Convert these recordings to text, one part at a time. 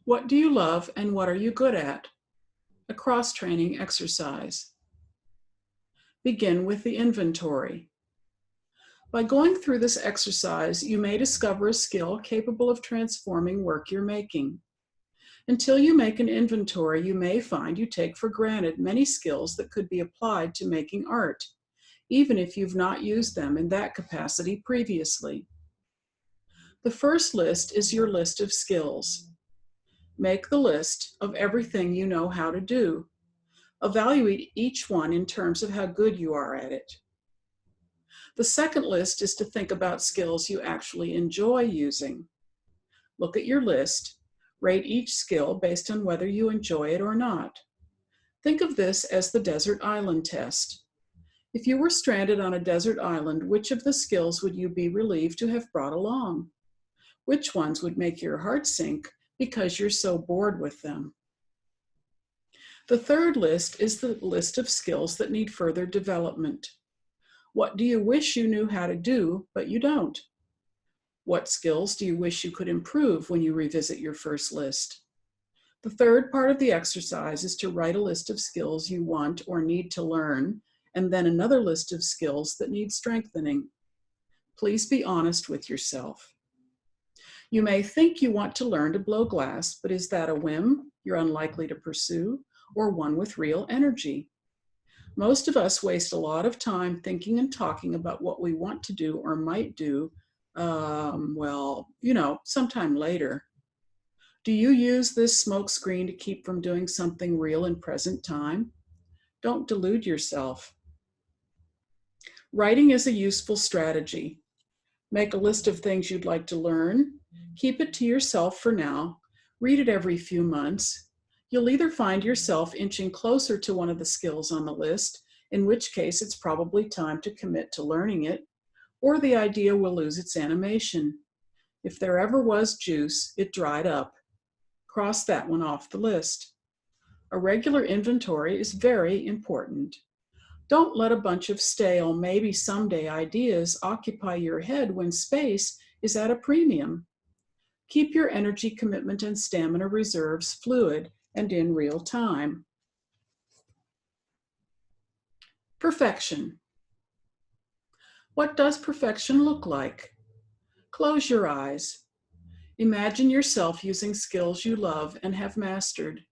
What do you love and what are you good at? A cross-training exercise. Begin with the inventory. By going through this exercise, you may discover a skill capable of transforming work you're making. Until you make an inventory, you may find you take for granted many skills that could be applied to making art, even if you've not used them in that capacity previously. The first list is your list of skills. Make the list of everything you know how to do. Evaluate each one in terms of how good you are at it. The second list is to think about skills you actually enjoy using. Look at your list, rate each skill based on whether you enjoy it or not. Think of this as the desert island test. If you were stranded on a desert island, which of the skills would you be relieved to have brought along? Which ones would make your heart sink because you're so bored with them? The third list is the list of skills that need further development. What do you wish you knew how to do, but you don't? What skills do you wish you could improve when you revisit your first list? The third part of the exercise is to write a list of skills you want or need to learn, and then another list of skills that need strengthening. Please be honest with yourself. You may think you want to learn to blow glass, but is that a whim you're unlikely to pursue, or one with real energy? Most of us waste a lot of time thinking and talking about what we want to do or might do, sometime later. Do you use this smoke screen to keep from doing something real in present time? Don't delude yourself. Writing is a useful strategy. Make a list of things you'd like to learn. Keep it to yourself for now. Read it every few months. You'll either find yourself inching closer to one of the skills on the list, in which case it's probably time to commit to learning it, or the idea will lose its animation. If there ever was juice, it dried up. Cross that one off the list. A regular inventory is very important. Don't let a bunch of stale, maybe someday ideas occupy your head when space is at a premium. Keep your energy, commitment, and stamina reserves fluid and in real time. Perfection. What does perfection look like? Close your eyes. Imagine yourself using skills you love and have mastered.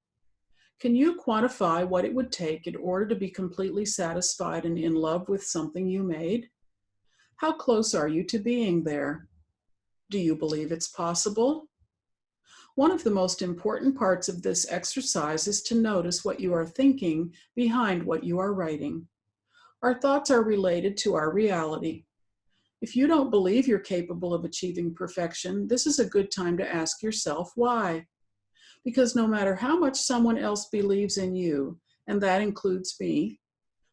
Can you quantify what it would take in order to be completely satisfied and in love with something you made? How close are you to being there? Do you believe it's possible? One of the most important parts of this exercise is to notice what you are thinking behind what you are writing. Our thoughts are related to our reality. If you don't believe you're capable of achieving perfection, this is a good time to ask yourself why. Because no matter how much someone else believes in you, and that includes me,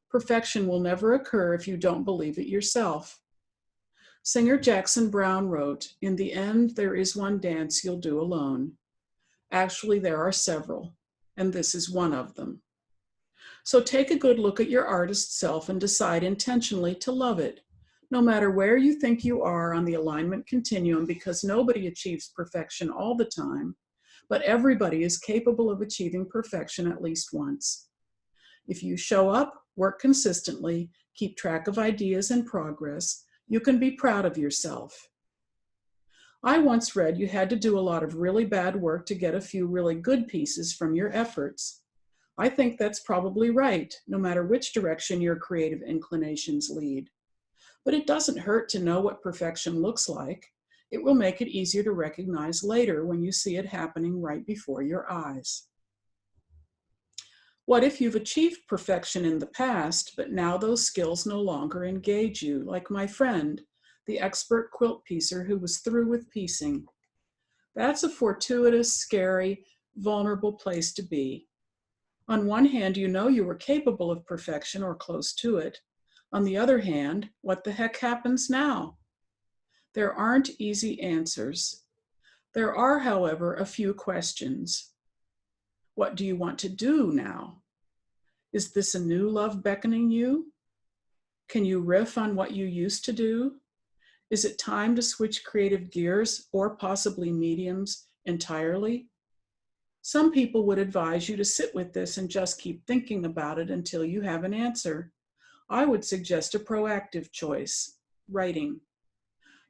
perfection will never occur if you don't believe it yourself. Singer Jackson Browne wrote, "In the end, there is one dance you'll do alone." Actually, there are several, and this is one of them. So take a good look at your artist self and decide intentionally to love it, no matter where you think you are on the alignment continuum, because nobody achieves perfection all the time, but everybody is capable of achieving perfection at least once. If you show up, work consistently, keep track of ideas and progress, you can be proud of yourself. I once read you had to do a lot of really bad work to get a few really good pieces from your efforts. I think that's probably right, no matter which direction your creative inclinations lead. But it doesn't hurt to know what perfection looks like. It will make it easier to recognize later when you see it happening right before your eyes. What if you've achieved perfection in the past, but now those skills no longer engage you, like my friend, the expert quilt piecer who was through with piecing? That's a fortuitous, scary, vulnerable place to be. On one hand, you know you were capable of perfection or close to it. On the other hand, what the heck happens now? There aren't easy answers. There are, however, a few questions. What do you want to do now? Is this a new love beckoning you? Can you riff on what you used to do? Is it time to switch creative gears or possibly mediums entirely? Some people would advise you to sit with this and just keep thinking about it until you have an answer. I would suggest a proactive choice: writing.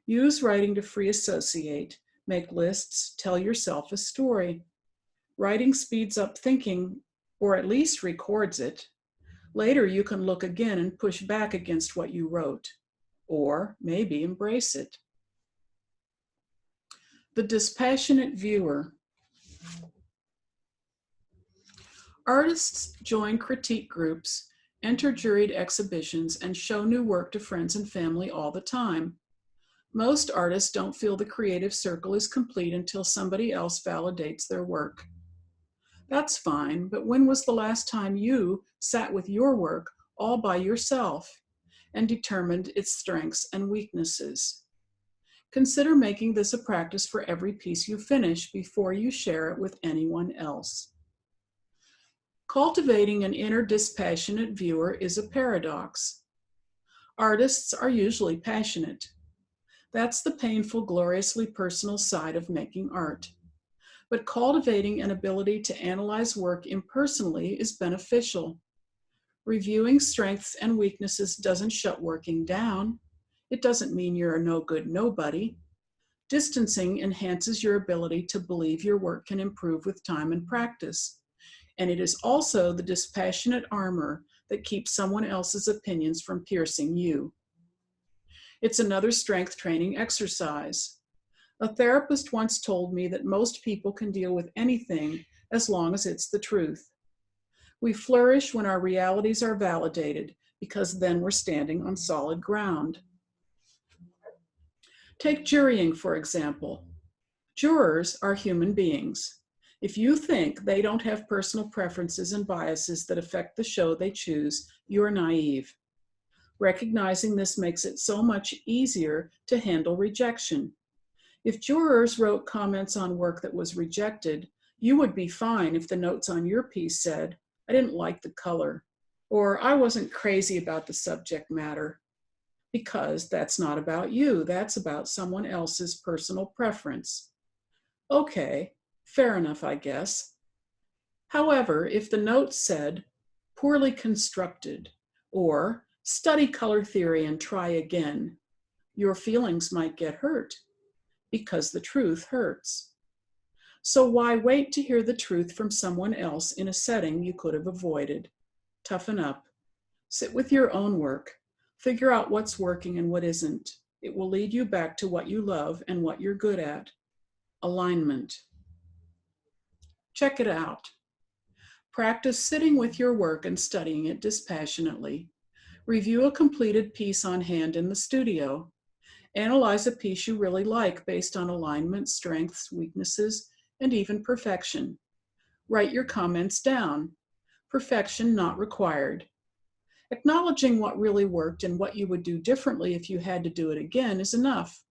Use writing to free associate, make lists, tell yourself a story. Writing speeds up thinking, or at least records it. Later, you can look again and push back against what you wrote, or maybe embrace it. The dispassionate viewer. Artists join critique groups, enter juried exhibitions, and show new work to friends and family all the time. Most artists don't feel the creative circle is complete until somebody else validates their work. That's fine, but when was the last time you sat with your work all by yourself and determined its strengths and weaknesses? Consider making this a practice for every piece you finish before you share it with anyone else. Cultivating an inner dispassionate viewer is a paradox. Artists are usually passionate. That's the painful, gloriously personal side of making art. But cultivating an ability to analyze work impersonally is beneficial. Reviewing strengths and weaknesses doesn't shut working down. It doesn't mean you're a no-good nobody. Distancing enhances your ability to believe your work can improve with time and practice. And it is also the dispassionate armor that keeps someone else's opinions from piercing you. It's another strength training exercise. A therapist once told me that most people can deal with anything as long as it's the truth. We flourish when our realities are validated, because then we're standing on solid ground. Take jurying, for example. Jurors are human beings. If you think they don't have personal preferences and biases that affect the show they choose, you're naive. Recognizing this makes it so much easier to handle rejection. If jurors wrote comments on work that was rejected, you would be fine if the notes on your piece said, "I didn't like the color," or "I wasn't crazy about the subject matter," because that's not about you. That's about someone else's personal preference. Okay, fair enough, I guess. However, if the note said, "poorly constructed," or "study color theory and try again," your feelings might get hurt, because the truth hurts. So why wait to hear the truth from someone else in a setting you could have avoided? Toughen up. Sit with your own work. Figure out what's working and what isn't. It will lead you back to what you love and what you're good at. Alignment. Check it out. Practice sitting with your work and studying it dispassionately. Review a completed piece on hand in the studio. Analyze a piece you really like based on alignment, strengths, weaknesses, and even perfection. Write your comments down. Perfection not required. Acknowledging what really worked and what you would do differently if you had to do it again is enough.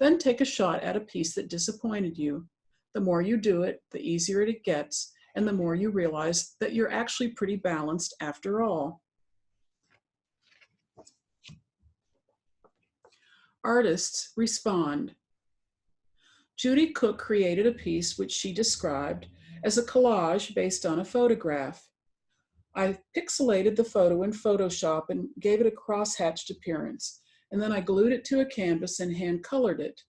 Then take a shot at a piece that disappointed you. The more you do it, the easier it gets, and the more you realize that you're actually pretty balanced after all. Artists respond. Judy Cook created a piece which she described as a collage based on a photograph. I pixelated the photo in Photoshop and gave it a cross-hatched appearance, and then I glued it to a canvas and hand-colored it.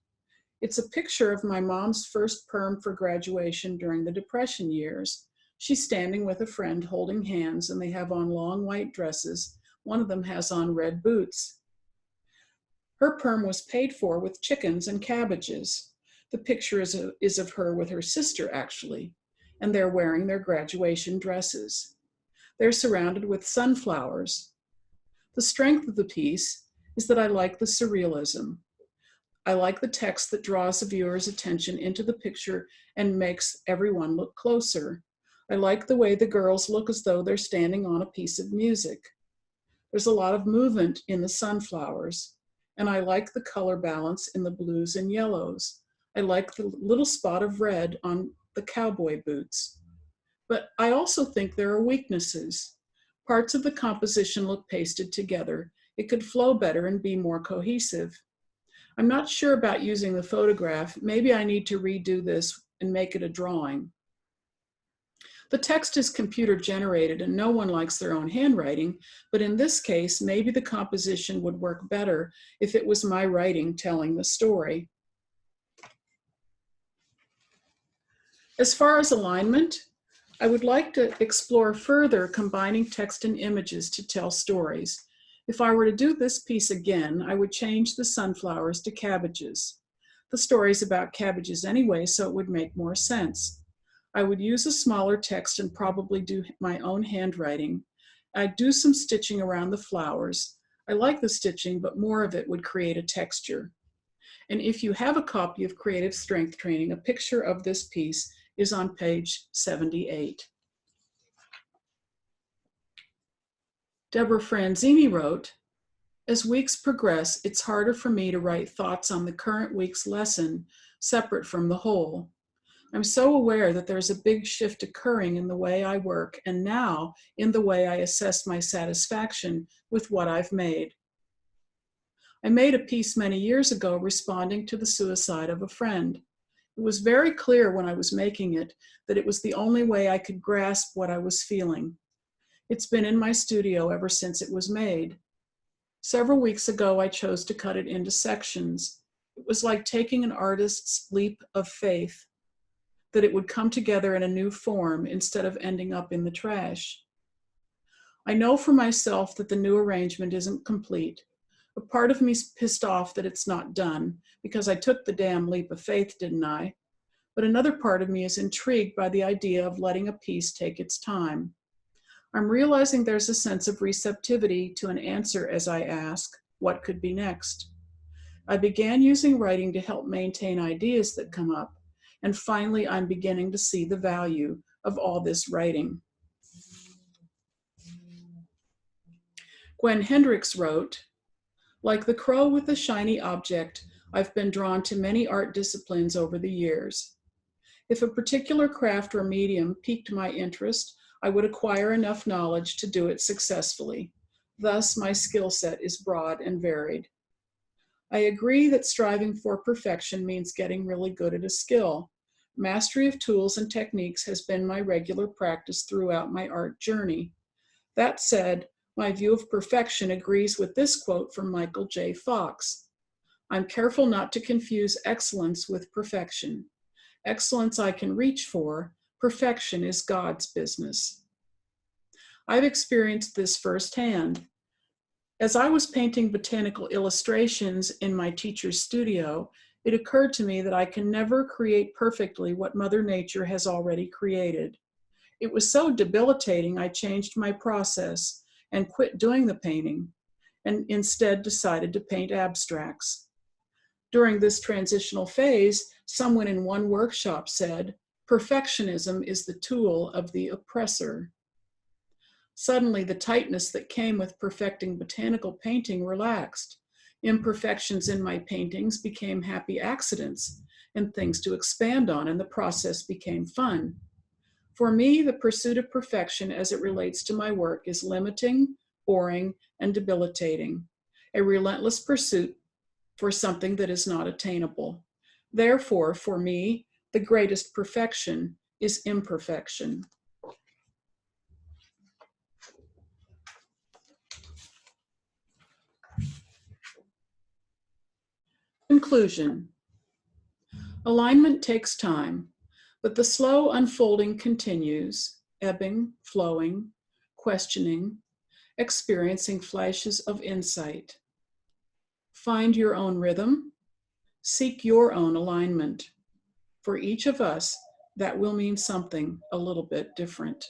It's a picture of my mom's first perm for graduation during the Depression years. She's standing with a friend holding hands, and they have on long white dresses. One of them has on red boots. Her perm was paid for with chickens and cabbages. The picture is of her with her sister, actually, and they're wearing their graduation dresses. They're surrounded with sunflowers. The strength of the piece is that I like the surrealism. I like the text that draws the viewer's attention into the picture and makes everyone look closer. I like the way the girls look as though they're standing on a piece of music. There's a lot of movement in the sunflowers, and I like the color balance in the blues and yellows. I like the little spot of red on the cowboy boots. But I also think there are weaknesses. Parts of the composition look pasted together. It could flow better and be more cohesive. I'm not sure about using the photograph. Maybe I need to redo this and make it a drawing. The text is computer generated and no one likes their own handwriting, but in this case, maybe the composition would work better if it was my writing telling the story. As far as alignment, I would like to explore further combining text and images to tell stories. If I were to do this piece again, I would change the sunflowers to cabbages. The story's about cabbages anyway, so it would make more sense. I would use a smaller text and probably do my own handwriting. I'd do some stitching around the flowers. I like the stitching, but more of it would create a texture. And if you have a copy of Creative Strength Training, a picture of this piece is on page 78. Deborah Franzini wrote, "As weeks progress, it's harder for me to write thoughts on the current week's lesson separate from the whole. I'm so aware that there's a big shift occurring in the way I work and now in the way I assess my satisfaction with what I've made. I made a piece many years ago responding to the suicide of a friend. It was very clear when I was making it that it was the only way I could grasp what I was feeling. It's been in my studio ever since it was made. Several weeks ago, I chose to cut it into sections. It was like taking an artist's leap of faith, that it would come together in a new form instead of ending up in the trash. I know for myself that the new arrangement isn't complete. A part of me's pissed off that it's not done, because I took the damn leap of faith, didn't I? But another part of me is intrigued by the idea of letting a piece take its time. I'm realizing there's a sense of receptivity to an answer as I ask, what could be next? I began using writing to help maintain ideas that come up, and finally I'm beginning to see the value of all this writing." Gwen Hendricks wrote, "Like the crow with the shiny object, I've been drawn to many art disciplines over the years. If a particular craft or medium piqued my interest, I would acquire enough knowledge to do it successfully. Thus, my skill set is broad and varied. I agree that striving for perfection means getting really good at a skill. Mastery of tools and techniques has been my regular practice throughout my art journey. That said, my view of perfection agrees with this quote from Michael J. Fox. I'm careful not to confuse excellence with perfection. Excellence I can reach for, perfection is God's business." I've experienced this firsthand. As I was painting botanical illustrations in my teacher's studio, it occurred to me that I can never create perfectly what Mother Nature has already created. It was so debilitating, I changed my process and quit doing the painting, and instead decided to paint abstracts. During this transitional phase, someone in one workshop said, "Perfectionism is the tool of the oppressor." Suddenly, the tightness that came with perfecting botanical painting relaxed. Imperfections in my paintings became happy accidents and things to expand on, and the process became fun. For me, the pursuit of perfection as it relates to my work is limiting, boring, and debilitating, a relentless pursuit for something that is not attainable. Therefore, for me, the greatest perfection is imperfection. Conclusion. Alignment takes time, but the slow unfolding continues, ebbing, flowing, questioning, experiencing flashes of insight. Find your own rhythm, seek your own alignment. For each of us, that will mean something a little bit different.